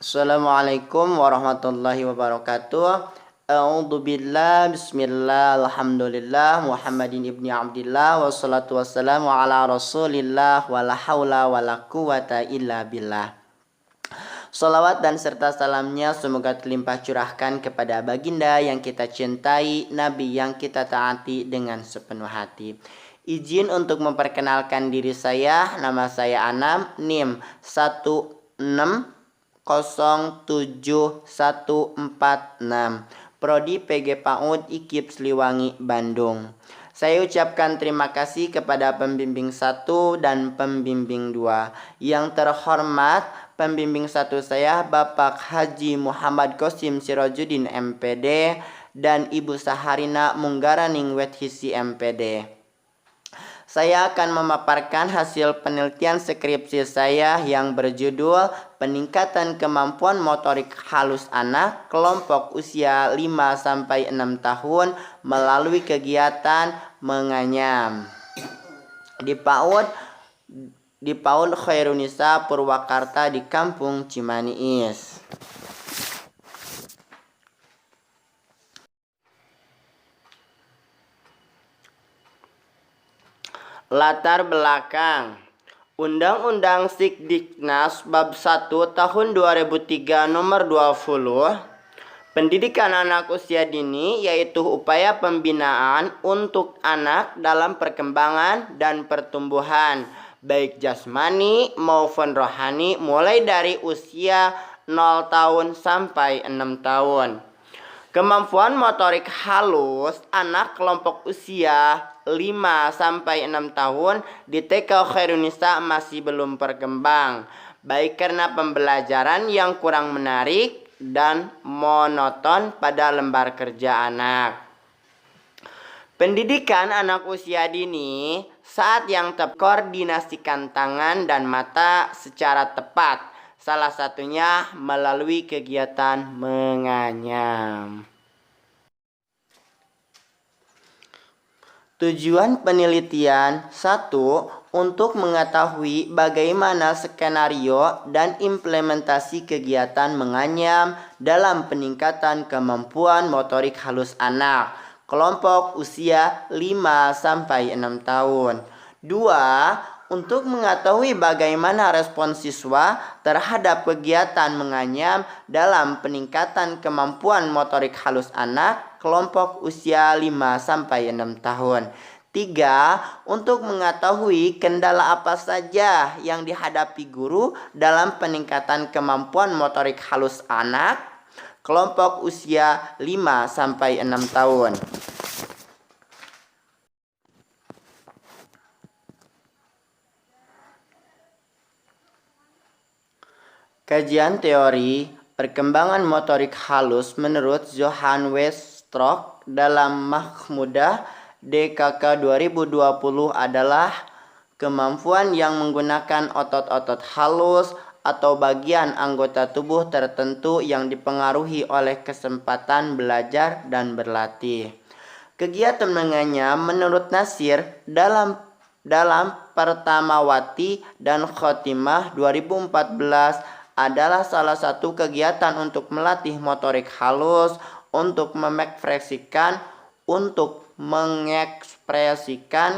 Assalamualaikum warahmatullahi wabarakatuh. A'udzu billah, bismillah, alhamdulillah, Muhammadin ibni Abdillah, wassalatu wassalamu ala Rasulillah, wala haula wala quwata illa billah. Salawat dan serta salamnya semoga terlimpah curahkan kepada baginda yang kita cintai, Nabi yang kita taati dengan sepenuh hati. Izin untuk memperkenalkan diri saya, nama saya Anam, NIM 1607146, Prodi PG PAUD IKIP Sliwangi, Bandung. Saya ucapkan terima kasih kepada pembimbing 1 dan pembimbing 2. Yang terhormat, pembimbing 1 saya Bapak Haji Muhammad Qasim Sirojudin MPD dan Ibu Saharina Munggaraning Wethisi MPD. Saya akan memaparkan hasil penelitian skripsi saya yang berjudul Peningkatan Kemampuan Motorik Halus Anak Kelompok Usia 5-6 tahun melalui kegiatan menganyam di PAUD Khairunisa Purwakarta di Kampung Cimaniis. Latar belakang Undang-Undang Sikdiknas Bab 1 Tahun 2003 Nomor 20 Pendidikan anak usia dini yaitu upaya pembinaan untuk anak dalam perkembangan dan pertumbuhan baik jasmani maupun rohani mulai dari usia 0 tahun sampai 6 tahun. Kemampuan motorik halus anak kelompok usia 5-6 tahun di TK Khairunisa masih belum berkembang, baik karena pembelajaran yang kurang menarik dan monoton pada lembar kerja anak. Pendidikan anak usia dini saat yang tepat koordinasikan tangan dan mata secara tepat. Salah satunya melalui kegiatan menganyam. Tujuan penelitian 1. Untuk mengetahui bagaimana skenario dan implementasi kegiatan menganyam dalam peningkatan kemampuan motorik halus anak kelompok usia 5-6 tahun. 2. Untuk mengetahui bagaimana respon siswa terhadap kegiatan menganyam dalam peningkatan kemampuan motorik halus anak kelompok usia 5-6 tahun. 3. Untuk mengetahui kendala apa saja yang dihadapi guru dalam peningkatan kemampuan motorik halus anak kelompok usia 5-6 tahun. Kajian teori perkembangan motorik halus menurut Johann Weierstrass dalam Mahmudah DKK 2020 adalah kemampuan yang menggunakan otot-otot halus atau bagian anggota tubuh tertentu yang dipengaruhi oleh kesempatan belajar dan berlatih. Kegiatan menganyam menurut Nasir dalam Pertamawati dan Khotimah 2014 adalah salah satu kegiatan untuk melatih motorik halus, untuk mengekspresikan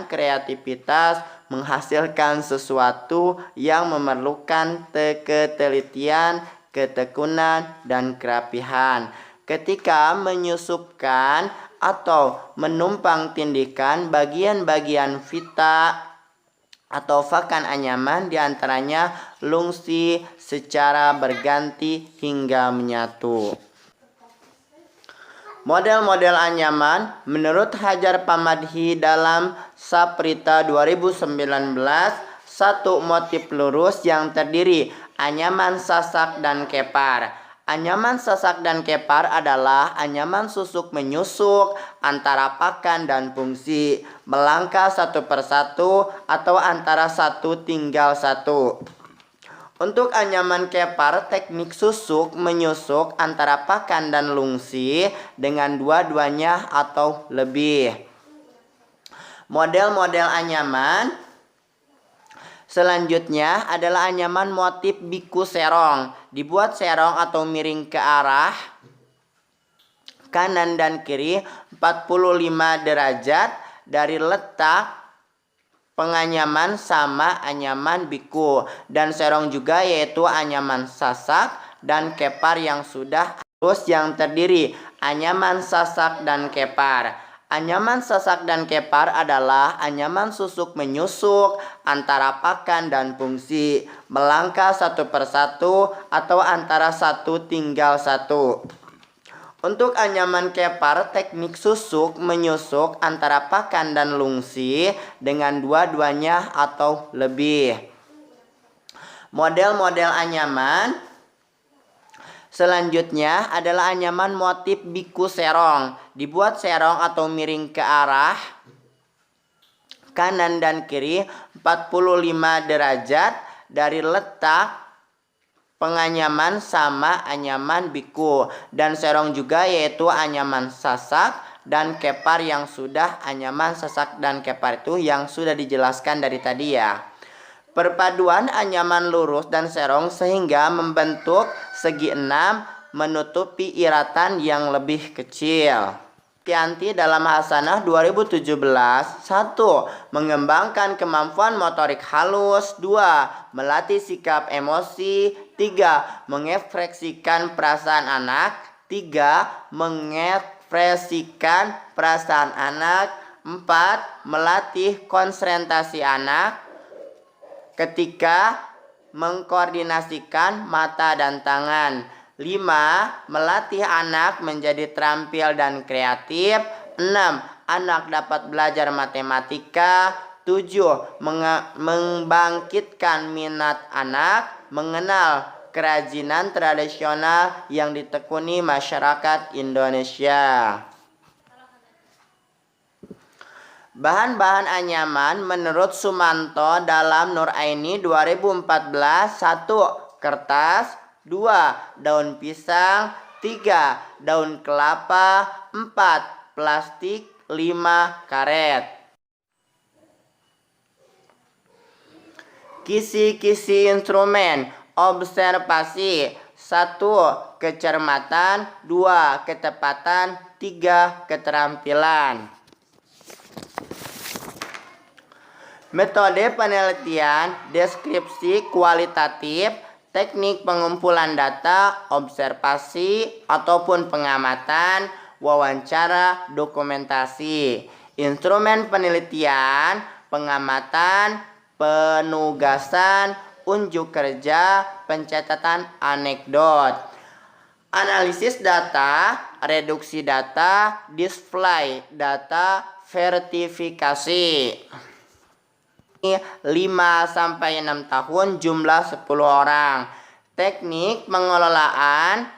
kreativitas, menghasilkan sesuatu yang memerlukan ketelitian, ketekunan, dan kerapihan. Ketika menyusupkan atau menumpang tindikan bagian-bagian vita atau pakan anyaman diantaranya lungsi secara berganti hingga menyatu. Model-model anyaman menurut Hajar Pamadhi dalam Saprita 2019 satu motif lurus yang terdiri anyaman sasak dan kepar. Anyaman sasak dan kepar adalah anyaman susuk menyusuk antara pakan dan fungsi, melangkah satu persatu atau antara satu tinggal satu. Untuk anyaman kepar, teknik susuk menyusuk antara pakan dan lungsi dengan dua-duanya atau lebih. Model-model anyaman selanjutnya adalah anyaman motif biku serong, dibuat serong atau miring ke arah kanan dan kiri 45 derajat dari letak penganyaman sama anyaman biku, dan serong juga yaitu anyaman sasak dan kepar yang sudah halus yang terdiri anyaman sasak dan kepar. Anyaman sasak dan kepar adalah anyaman susuk menyusuk antara pakan dan fungsi, melangkah satu persatu atau antara satu tinggal satu. Untuk anyaman kepar, teknik susuk menyusuk antara pakan dan lungsi dengan dua-duanya atau lebih. Model-model anyaman selanjutnya adalah anyaman motif biku serong, dibuat serong atau miring ke arah kanan dan kiri 45 derajat dari letak penganyaman sama anyaman biku, dan serong juga yaitu anyaman sasak dan kepar yang sudah anyaman sasak dan kepar itu yang sudah dijelaskan dari tadi ya. Perpaduan anyaman lurus dan serong sehingga membentuk segi 6 menutupi iratan yang lebih kecil. Tianti dalam Hasanah 2017. 1. Mengembangkan kemampuan motorik halus. 2. Melatih sikap emosi. 3. Mengekspresikan perasaan anak. 3. Mengekspresikan perasaan anak. 4. Melatih konsentrasi anak ketika mengkoordinasikan mata dan tangan. 5. Melatih anak menjadi terampil dan kreatif. 6. Anak dapat belajar matematika. 7. Membangkitkan minat anak mengenal kerajinan tradisional yang ditekuni masyarakat Indonesia. Bahan-bahan anyaman menurut Sumanto dalam Nuraini 2014. 1. Kertas. 2. Daun pisang. 3. Daun kelapa. 4. Plastik. 5. Karet. Kisi-kisi instrumen observasi. 1. Kecermatan. 2. Ketepatan. 3. Keterampilan. Metode penelitian, deskripsi kualitatif, teknik pengumpulan data, observasi ataupun pengamatan, wawancara, dokumentasi. Instrumen penelitian, pengamatan, penugasan, unjuk kerja, pencatatan anekdot. Analisis data, reduksi data, display data, vertifikasi. 5-6 tahun, jumlah 10 orang. Teknik pengelolaan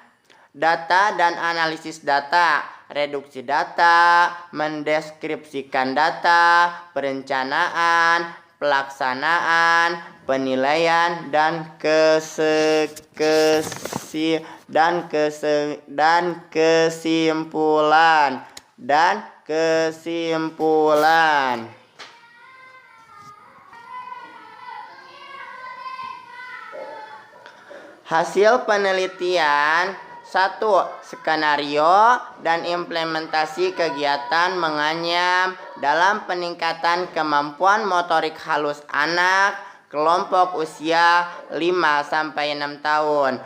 data dan analisis data, reduksi data, mendeskripsikan data, perencanaan, pelaksanaan, penilaian, dan kesimpulan. Hasil penelitian. 1. Skenario dan implementasi kegiatan menganyam dalam peningkatan kemampuan motorik halus anak kelompok usia 5-6 tahun.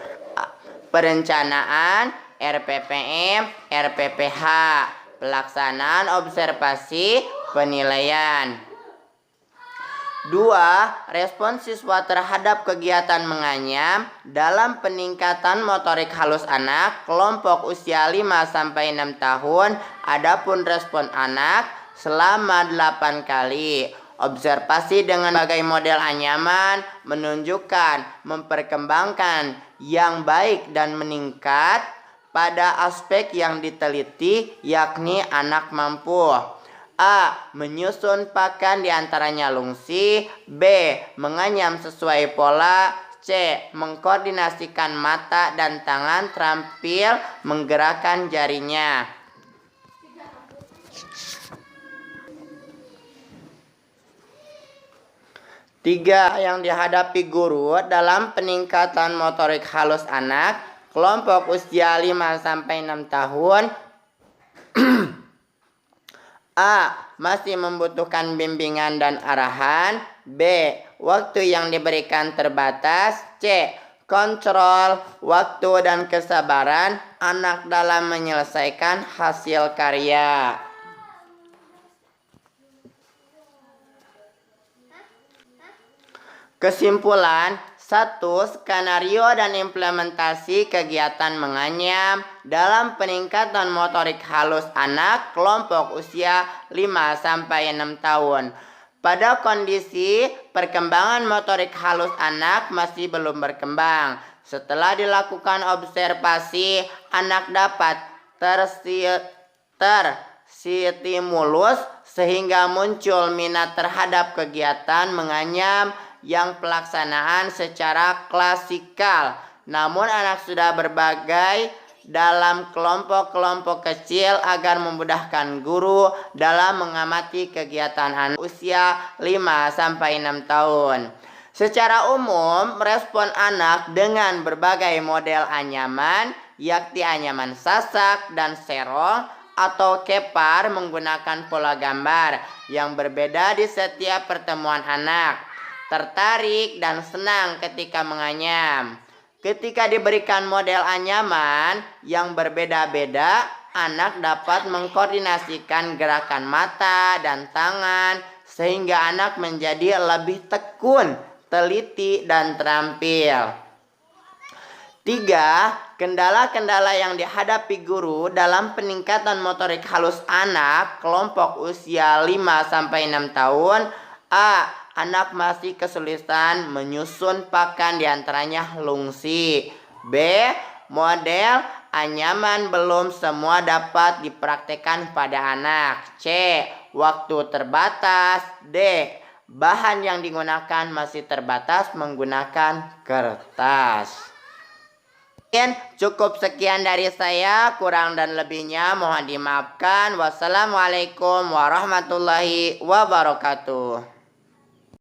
Perencanaan, RPPM, RPPH, pelaksanaan observasi, penilaian. 2. Respon siswa terhadap kegiatan menganyam dalam peningkatan motorik halus anak kelompok usia 5-6 tahun. Adapun respon anak selama 8 kali. Observasi dengan berbagai model anyaman menunjukkan memperkembangkan yang baik dan meningkat pada aspek yang diteliti, yakni anak mampu. A. Menyusun pakan diantaranya lungsi. B. Menganyam sesuai pola. C. Mengkoordinasikan mata dan tangan terampil menggerakkan jarinya. 3. Yang dihadapi guru dalam peningkatan motorik halus anak kelompok usia 5-6 tahun. A. Masih membutuhkan bimbingan dan arahan. B. Waktu yang diberikan terbatas. C. Kontrol waktu dan kesabaran anak dalam menyelesaikan hasil karya. Kesimpulan, 1. Skenario dan implementasi kegiatan menganyam dalam peningkatan motorik halus anak kelompok usia 5-6 tahun. Pada kondisi perkembangan motorik halus anak masih belum berkembang. Setelah dilakukan observasi, anak dapat terstimulus sehingga muncul minat terhadap kegiatan menganyam yang pelaksanaan secara klasikal. Namun anak sudah berbagai dalam kelompok-kelompok kecil agar memudahkan guru dalam mengamati kegiatan anak usia 5-6 tahun. Secara umum, respon anak dengan berbagai model anyaman, yakni anyaman sasak dan serong atau kepar menggunakan pola gambar yang berbeda di setiap pertemuan anak. Tertarik dan senang ketika menganyam. Ketika diberikan model anyaman yang berbeda-beda, anak dapat mengkoordinasikan gerakan mata dan tangan sehingga anak menjadi lebih tekun, teliti, dan terampil. 3. Kendala-kendala yang dihadapi guru dalam peningkatan motorik halus anak kelompok usia 5-6 tahun. A. Anak masih kesulitan menyusun pakan diantaranya lungsi. B. Model anyaman belum semua dapat dipraktekkan pada anak. C. Waktu terbatas. D. Bahan yang digunakan masih terbatas menggunakan kertas. Cukup sekian dari saya, kurang dan lebihnya mohon dimaafkan. Wassalamualaikum warahmatullahi wabarakatuh.